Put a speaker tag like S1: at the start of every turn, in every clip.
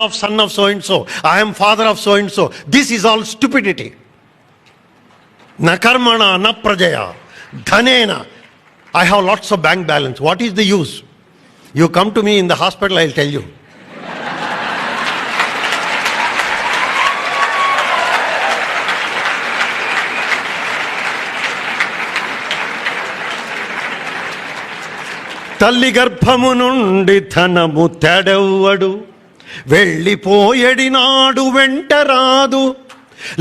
S1: of son of so and so, I am father of so and so. This is all stupidity. Na karmana, na prajaya, dhanena. I have lots of bank balance. What is the use? You come to me in the hospital, I'll tell you. తల్లి గర్భము నుండి ధనము తెడెవ్వడు, వెళ్ళిపోయడి నాడు వెంట రాదు.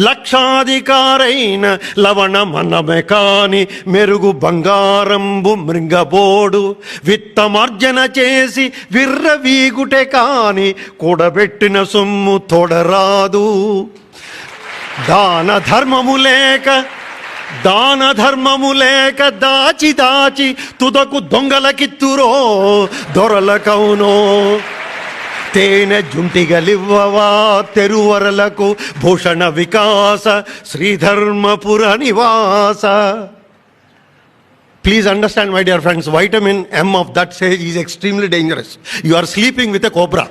S1: లక్షాధికారైన లవణ మనమే కాని మెరుగు బంగారంబు మృంగబోడు. విత్తమార్జన చేసి విర్రవీగుటే కాని కూడబెట్టిన సొమ్ము తోడరాదు. దాన ధర్మము లేక దాచి దాచి తుదకు దొంగలకిత్తురో దొరలకవునో. తేనె జుంటిగలివ్వవా తెరువరలకు భూషణ వికాస శ్రీధర్మపుర నివాస. Please understand, my dear friends, vitamin M of that sage is extremely dangerous. You are sleeping with a cobra.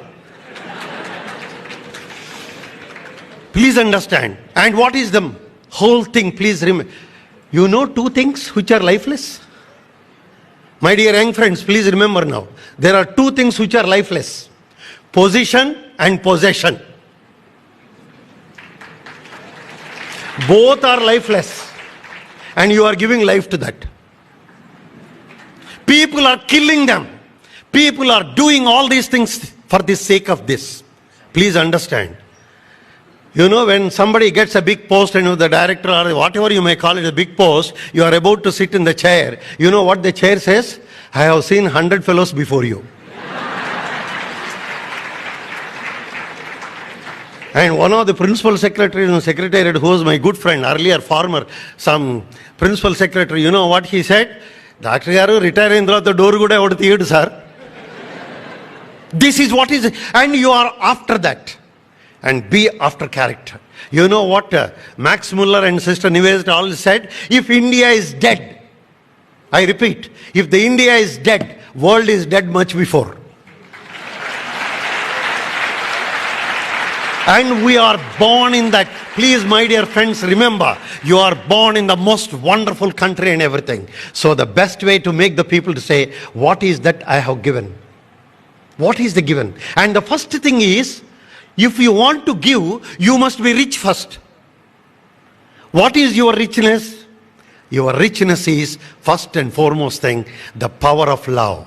S1: Please understand. And what is the whole thing? Please remember. You know two things which are lifeless? My dear young friends, please remember now. There are two things which are lifeless. Position and possession. Both are lifeless. And you are giving life to that. People are killing them. People are doing all these things for the sake of this. Please understand. You know, when somebody gets a big post and the director or whatever you may call it, a big post, you are about to sit in the chair. You know what the chair says? I have seen 100 fellows before you. And one of the principal secretaries in the secretariat, who was my good friend, earlier former, some principal secretary, you know what he said? Dr. Garu, retire in the door good out the sir. This is what is, and you are after that. And be after character. You know what Max Muller and Sister Nives all said? If India is dead, I repeat, if the India is dead, world is dead much before. And we are born in that. Please, my dear friends, remember, you are born in the most wonderful country and everything. So the best way to make the people to say, what is that I have given? What is the given? And the first thing is, if you want to give, you must be rich first. What is your richness? Your richness is, first and foremost thing, the power of love.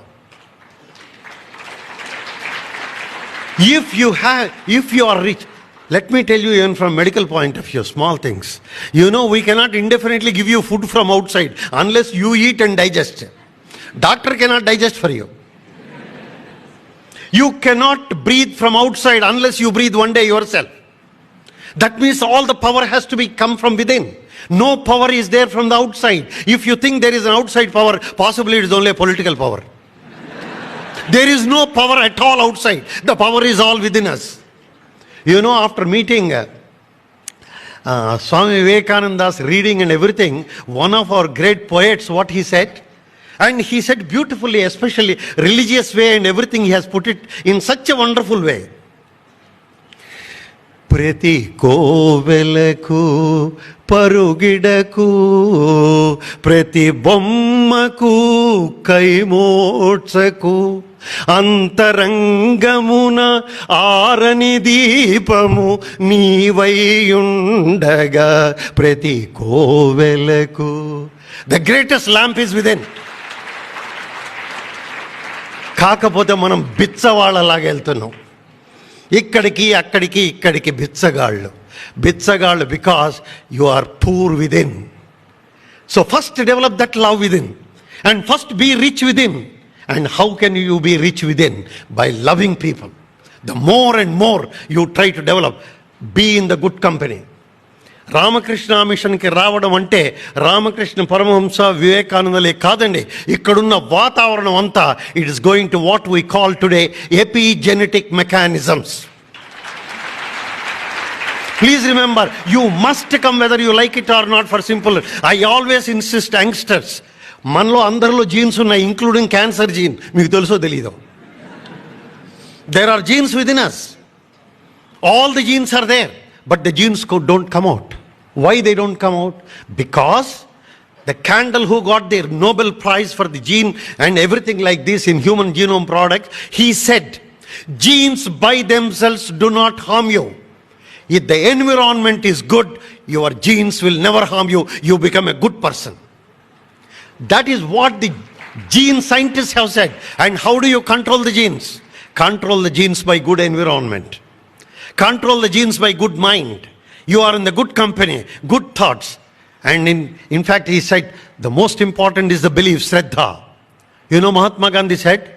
S1: If you are rich, let me tell you even from medical point of view, small things. You know, we cannot indefinitely give you food from outside unless you eat and digest. Doctor cannot digest for you. You cannot breathe from outside unless you breathe one day yourself. That means all the power has to be come from within. No power is there from the outside. If you think there is an outside power, possibly it is only a political power. There is no power at all outside. The power is all within us. You know, after meeting Swami Vivekananda's reading and everything, one of our great poets, what he said? And he said beautifully, especially religious way and everything, he has put it in such a wonderful way. Prati kovelaku parugidaku prati bommaku kaimotsaku అంతరంగమున ఆరని దీపము నీవైయుండగా ప్రతి కోవెలకు. The greatest lamp is within. కాకపోతే మనం బిచ్చవాళ్ళలాగా వెళ్తున్నాం. ఇక్కడికి ఇక్కడికి బిచ్చగాళ్ళు because you are poor within. So first develop that love within and first be rich within. And how can you be rich within? By loving people. The more and more you try to develop, be in the good company. Ramakrishna మిషన్కి రావడం అంటే రామకృష్ణ పరమహంస వివేకానందలే కాదండి. ఇక్కడున్న వాతావరణం అంతా it is going to what we call today epigenetic mechanisms. Please remember, you must come whether you like it or not for simple. I always insist, youngsters, మనలో అందరిలో jeans ఉన్నాయి, ఇంక్లూడింగ్ క్యాన్సర్ జీన్. మీకు తెలుసో తెలీదో? There are genes within us. All the genes are there, but the genes don't come out. Why they don't come out? Because the Candle, who got the Nobel Prize for the gene and everything like this in human genome product, he said, genes by themselves do not harm you. If the environment is good, your genes will never harm you. You become a good person. That is what the gene scientists have said. And how do you control the genes? Control the genes by good environment. Control the genes by good mind. You are in the good company, good thoughts. And in fact, he said, the most important is the belief, Shraddha. You know, Mahatma Gandhi said,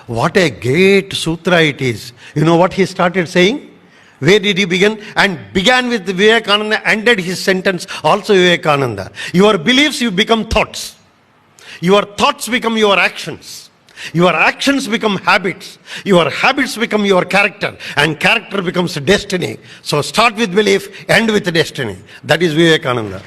S1: what a great sutra it is. You know what he started saying? Where did he begin? And began with Vivekananda, ended his sentence also Vivekananda. Your beliefs, you become thoughts. Your thoughts become your actions. Your actions become habits. Your habits become your character. And character becomes destiny. So start with belief, end with destiny. That is Vivekananda.